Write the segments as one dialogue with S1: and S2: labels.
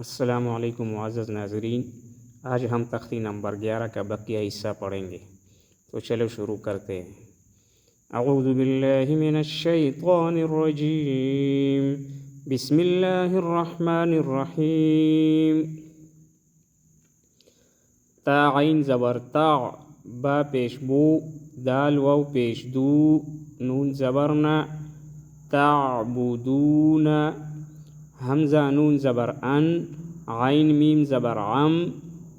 S1: السلام علیکم معزز ناظرین، آج ہم تختی نمبر 11 کا بقیہ حصہ پڑھیں گے، تو چلو شروع کرتے ہیں۔ اعوذ باللہ من الشیطان الرجیم، بسم اللہ الرحمن الرحیم۔ تا عین زبر تا، با پیش بو، دال واو پیش دو، نون زبرنا، تعبدون، حمزہ نون زبر ان، عین میم زبر عم،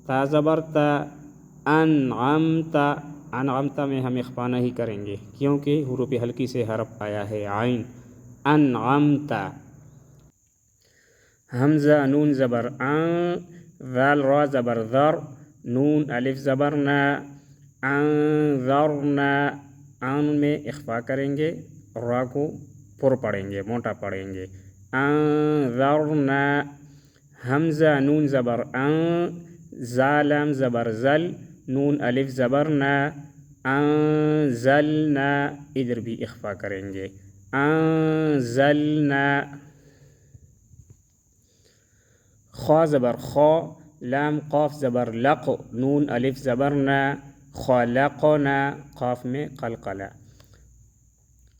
S1: تا زبر تا، انعمتا، انعمتا میں ہم اخفا نہیں کریں گے کیونکہ حروف حلقی سے حرف آیا ہے عین، انعمتا۔ حمزہ نون زبر ان، ذال را زبر ذر، نون الف زبر نا، انذرنا، ان میں اخفا کریں گے، را کو پر پڑھیں گے، موٹا پڑھیں گے، انذرنا۔ حمزہ نون زبر ان، زالم زبر زل، نون الف زبر نا، انزلنا، ادھر بھی اخفا کریں گے، انزلنا۔ خا زبر خا، لام قاف زبر لق، نون الف زبر نا، خلقنا، قاف میں قلقلہ۔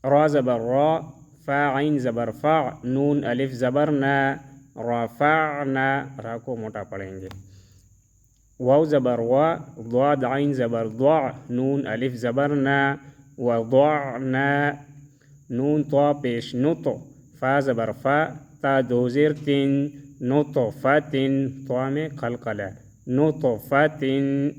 S1: را زبر را، فا عین زبر فا، نون الف زبر نا، رفعنا، را کو موٹا پڑھیں گے۔ واو زبر وا، ضاد عین زبر ضع، نون الف زبر نا، وضعنا، نون طا پیش نط، فا زبر فا، تا دو زیر تین، نطفتن، طا میں قلقلہ، نطفتن۔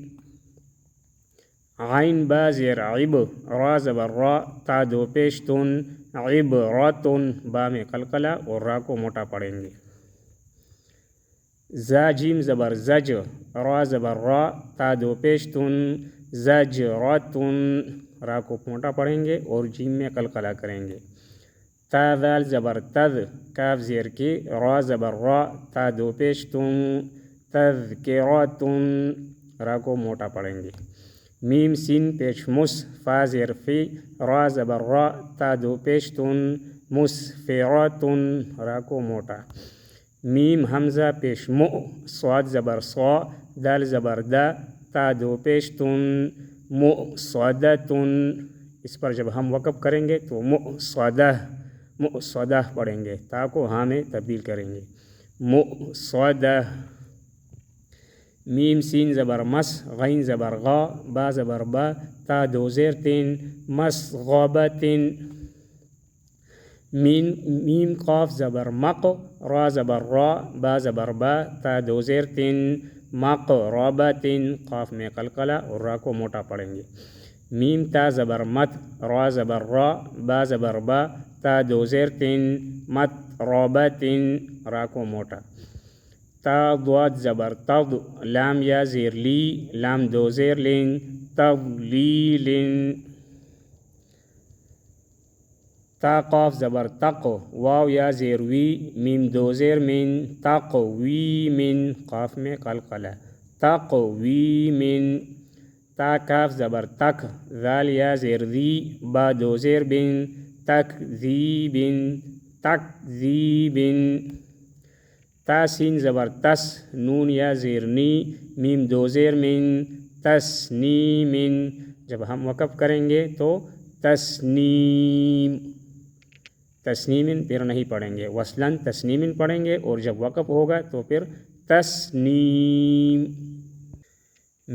S1: عین با زیر عب، را زبر را، تا دو پیش تن، عبرتن، با میں قلقلہ اور را کو موٹا پڑھیں گے۔ زا جیم زبر زج، را زبر را، تا دو پیش تن، زجرتن، را کو موٹا پڑھیں گے اور جیم میں قلقلہ کریں گے۔ تا ذال زبر تذ، کاف زیر کی، را زبر را، تا دو پیش تن، تذکرتن، را کو موٹا پڑھیں گے۔ میم سین پیش مس، فا زیر فی، را زبر را، تا دو پیش تن، مسفرتن، را کو موٹا۔ میم حمزہ پیش مؤ، صاد زبر صا، دال زبر دا، تا دو پیش تن، مؤصدتن، اس پر جب ہم وقف کریں گے تو مؤصدہ، مؤصدہ پڑھیں گے، تا کو ہاں میں تبدیل کریں گے، مؤصدہ۔ میم سین زبر مس، غین زبر غا، با زبر با، تا دو زیر تین، مسغبتن۔ میم قاف زبر مق، را زبر را، با زبر با، تا دو زیر تین، مقربتن، قاف میں قلقلہ اور را کو موٹا پڑھیں گے۔ میم تا زبر مت، را زبر را، با زبر با، تا دو زیر تین، متربتن، را کو موٹا۔ تا ضاد زبر تض، لام یا زیر لی، لام دو زیر لین، تضلیلن۔ تا قاف زبر تق، واو یا زیر وی، میم دو زیر من، تقویمن، قاف میں قلقلہ، تقویمن۔ تا کاف زبر تک، ذال یا زیر ذی، با دو زیر بن، تکذیبن، تکذیبن۔ تا سین زبر تس، نون یا زیر نی، میم دو زیر من، تسنیمن، جب ہم وقف کریں گے تو تسنیم، تسنیمن پھر نہیں پڑھیں گے، وصلاً تسنیمن پڑھیں گے اور جب وقف ہوگا تو پھر تسنیم۔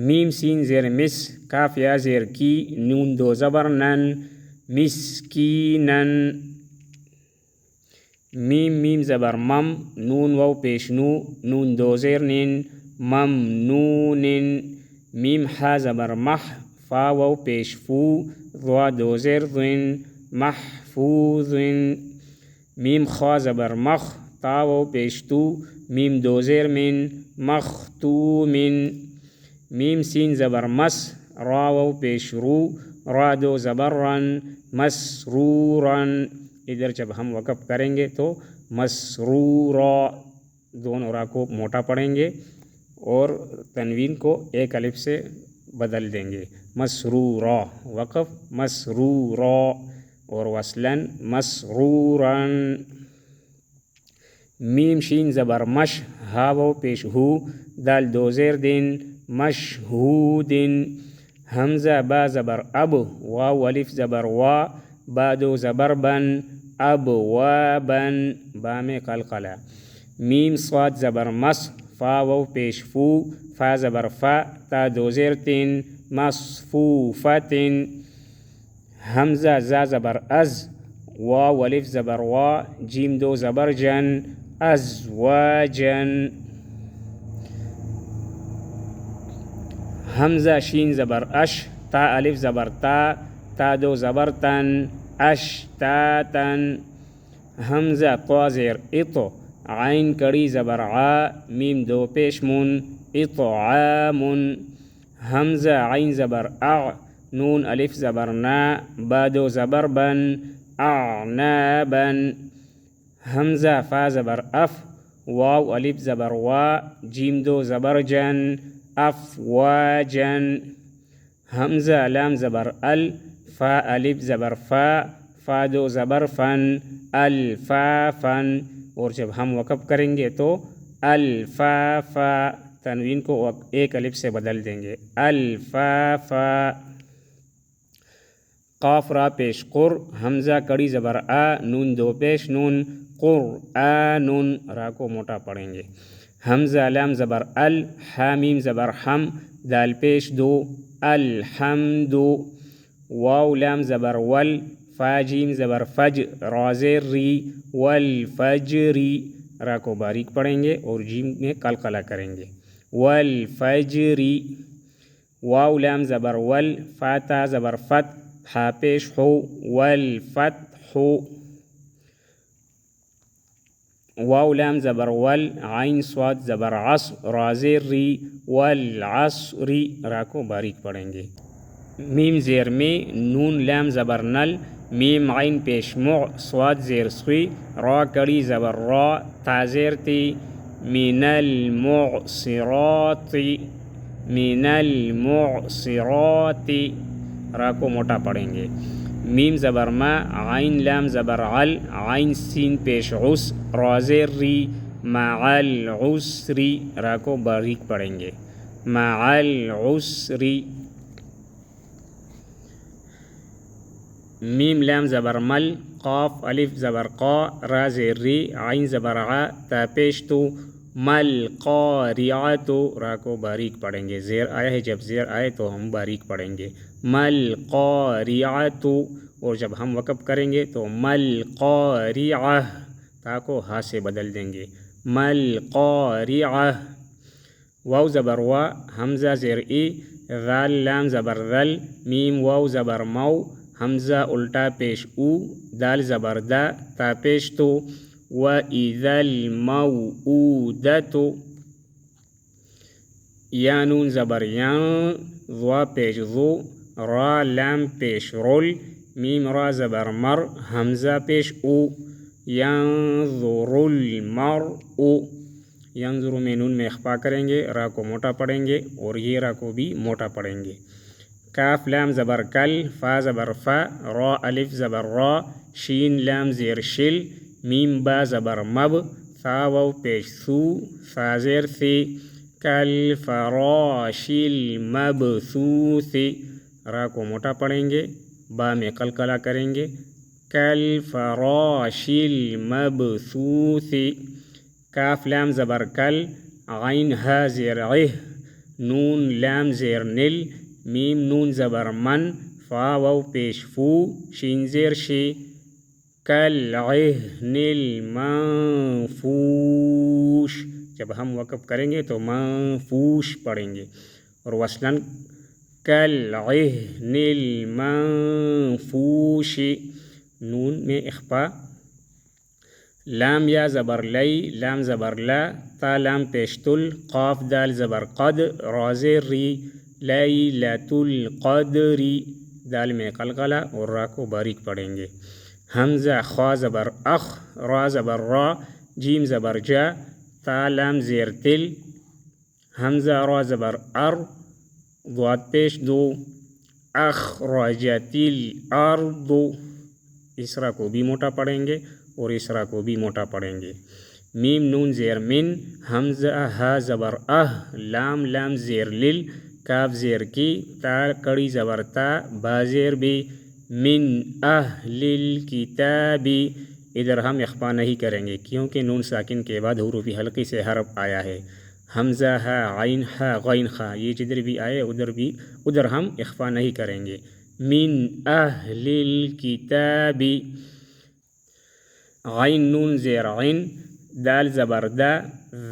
S1: میم سین زیر مس، کاف یا زیر کی، نون دو زبر نن، مسکینن۔ میم زبر مم، نون واو پیش نو، نون دو زیر نن، ممنونن۔ میم حا زبر مح، فا واو پیش فو، ضا دو زیر ذن، محفوظن۔ میم خا زبر مخ، تا واو پیش تو، میم دو زیر من، مختومن۔ میم سین زبر مس، را واو پیش رو، را دو زبر رن، مسرورن، ادھر جب ہم وقف کریں گے تو مسرورا، دونوں را کو موٹا پڑھیں گے اور تنوین کو ایک الف سے بدل دیں گے، مسرورا، وقف مسرورا اور وصلاً مسروراً۔ میم شین زبر مش، ہا واو پیش ہو دال دو زیر دن مشہود حمزہ با زبر اب واو الف زبر وا با دو زبر بن اب وابن با میں قلقلہ میم صاد زبر مس فا واو پیش فو فا زبر فا تا دو زیر تین مصفوفت حمزہ زا زبر از واو الف زبر وا جیم دو زبر جن ازواجن حمزہ شین زبر اش تا الف زبر تا دو زبر تن اشتاتن حمزہ طا زیر اطو عین کڑی زبر عا میم دو پیش من اطعام حمزہ عین زبر اع نون الف زبر نا با دو زبر بن اعنابن حمزہ فا زبر اف واو الف زبر وا جیم دو زبر جن افواجن حمزہ لام زبر ال فا الف زبر فا دو زبر فن الفافن اور جب ہم وقف کریں گے تو الفافا تنوین کو ایک الف سے بدل دیں گے الفافا قاف را پیش قر حمزہ کڑی زبر آ نون دو پیش نون قرآن را کو موٹا پڑھیں گے حمزہ لام زبر ال حامیم زبر حم دال پیش دو الحمد واو لام زبر ول فا جیم زبر فج را زیر ری والفجری را کو باریک پڑھیں گے اور جیم میں قلقلہ کریں گے والفجری واو لام زبر ول فاتا زبر فت ہا پیش ہو والفتح واو لام زبر ول عین صاد زبر عص را زیر ری والعصری را کو باریک پڑھیں گے میم زیر میں نون لام زبر نل میم عین پیش مع صاد زیر سوی را کڑی زبر را تا زیر تی من المعصرات را کو موٹا پڑھیں گے میم زبر ما عین لام زبر عل عین سین پیش عس را زیر ری مع العسری را کو باریک پڑھیں گے مع العسری میم لام زبر مل قاف الف زبر قا را زیر ری عین زبر ع تا پیش تو مل قاریعت را کو باریک پڑھیں گے زیر آیا ہے جب زیر آئے تو ہم باریک پڑھیں گے مل قاریعت اور جب ہم وقف کریں گے تو مل قاریعہ تا کو ہا سے بدل دیں گے مل قاریعہ واو زبر وا حمزہ زیر ای ذال لام زبر ذل میم واو زبر مو حمزہ الٹا پیش او دال زبر دا تا پیش تو وَإِذَا الْمَوْءُودَةُ یا نون زبر یان ضوا پیش ضو را لام پیش رول میم را زبر مر حمزہ پیش او ینظر المرء ینظر میں نون میں اخفا کریں گے را کو موٹا پڑھیں گے اور یہ را کو بھی موٹا پڑھیں گے کاف لام زبر کل فا زبر فا را الف زبر را شین لام زیر شل میم با زبر مب ثا واو پیش ثو فا زیر ثی کل فراش المبثوث را کو موٹا پڑھیں گے با میں قلقلہ کریں گے کل فراش المبثوث کاف لام زبر کل عین ہا زیر عہ نون لام زیر نل میم نون زبر من فا واو پیش فو شین زیر شی کالعہن المنفوش جب ہم وقف کریں گے تو منفوش پڑھیں گے اور وصلاً کالعہن المنفوش نون میں اخفا لام یا زبر لی لام زبر لا تا لام پیشتل قاف دال زبر قد را زیر ری لیلۃ القدر دال میں قلقلہ اور را کو باریک پڑھیں گے حمزہ خوا زبر اخ را زبر را جیم زبر جا تا لام زیر تل حمزہ را زبر ار ضاد پیش دو اخرجت الارض اس را کو بھی موٹا پڑھیں گے اور اس را کو بھی موٹا پڑھیں گے میم نون زیر من، حمزہ ہا زبر لام لام زیر لل، کاف زیر کی، تا کڑی زبر تا، با زیر بھی، من اہل الکتاب، ادھر ہم اخفا نہیں کریں گے کیونکہ نون ساکن کے بعد حروف حلقی سے حرف آیا ہے، حمزہ ہا غین خا، یہ جدھر بھی آئے ادھر ہم اخفا نہیں کریں گے، من اہل الکتاب، غین نون زیر عین، دال زبر دا،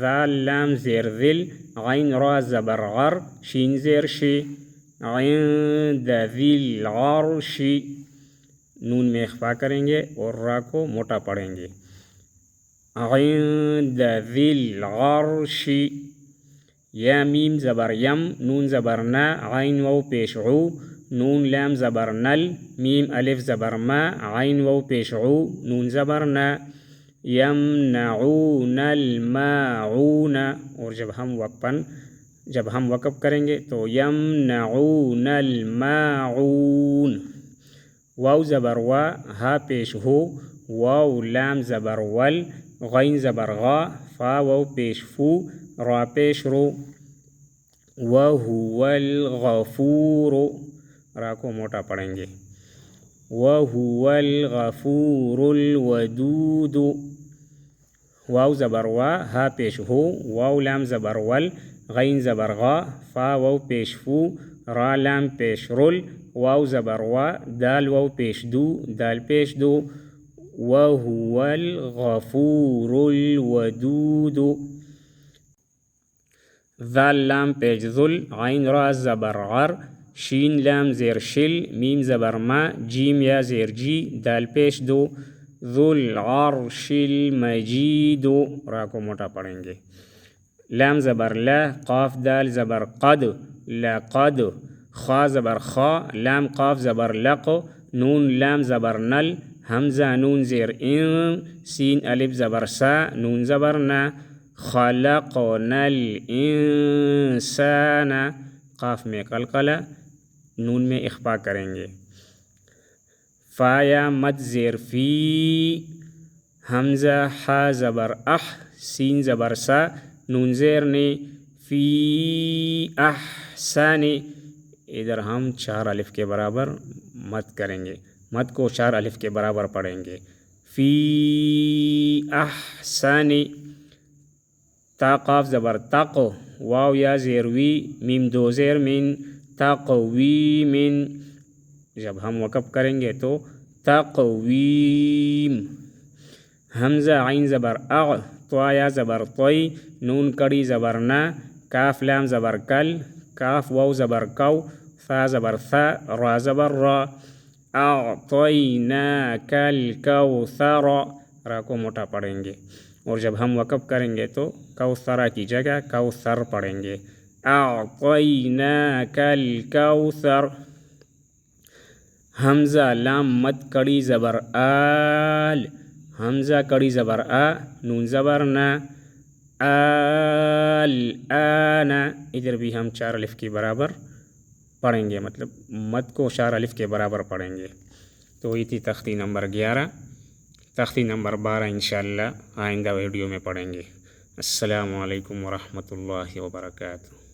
S1: ذال لام زیر ذل، غین را زبر غر، شین زیر شی، عند ذی العرش، نون میں اخفا کریں گے اور را کو موٹا پڑھیں گے، عند ذی العرش، یا میم زبر یم، نون زبر نا، عین واو پیش عو، نون لام زبر نل، میم الف زبر ما، عین واو پیش عو، نون زبر نا، یمنعون الماعون، اور جب ہم وقف کریں گے تو یمنعون الماعون، واو زبر وا، ہا پیش ہو، واو لام زبر ول، غین زبر غا، فا واو پیش فو، را پیش رو، وہو الغفور، را کو موٹا پڑھیں گے، وہو الغفور الودود، واو زبر وا، ہا پیش ہو، واو لام زبر ول، غین زبر غا، فا واو پیش فو، را لام پیش رل، واو زبر وا، دال واو پیش دو، دال پیش دو، وہو الغفور الودود، ذال لام پیش ذل، عین را زبر غر، شین لام زیر شل، میم زبر ما، جیم یا زیر جی، دال پیش دو، ذو العرش المجید، را کو موٹا پڑھیں گے، لام زبر لا، قاف دال زبر قد، لقد، خا زبر خا، لام قاف زبر لق، نون لام زبر نل، حمزہ نون زیر ان، سین الف زبر سا، نون زبر نا، خلقنا الانسان، قاف میں قلقلہ، نون میں اخفا کریں گے، فا یا مد زیر فی، حمزہ ہا زبر سین زبر سا، نون زیر نے، فی احسن، ادھر ہم 4 الف کے برابر مد کریں گے، مد کو 4 الف کے برابر پڑھیں گے، فی احسن، تا قاف زبر تق، واو یا زیر وی، میم 2 زیر من، تقویم، جب ہم وقف کریں گے تو تقویم، حمزہ عین زبر اغ، طا یا زبر طی، نون کڑی زبر نا، کاف لام زبر کل، کاف واو زبر کو، فا زبر ثا، را زبر را، اعطیناک الکوثر، را کو موٹا پڑھیں گے، اور جب ہم وقف کریں گے تو کوثرہ کی جگہ کوثر پڑھیں گے، اعطیناک الکوثر، حمزہ لام مد کڑی زبر آل، حمزہ کڑی زبر آ، نون زبر نا، الآن، ادھر بھی ہم 4 الف کے برابر پڑھیں گے، مطلب مد کو 4 الف کے برابر پڑھیں گے، تو یہ تھی تختی نمبر 11، تختی نمبر 12 انشاءاللہ آئندہ ویڈیو میں پڑھیں گے۔ السلام علیکم ورحمۃ اللہ وبرکاتہ۔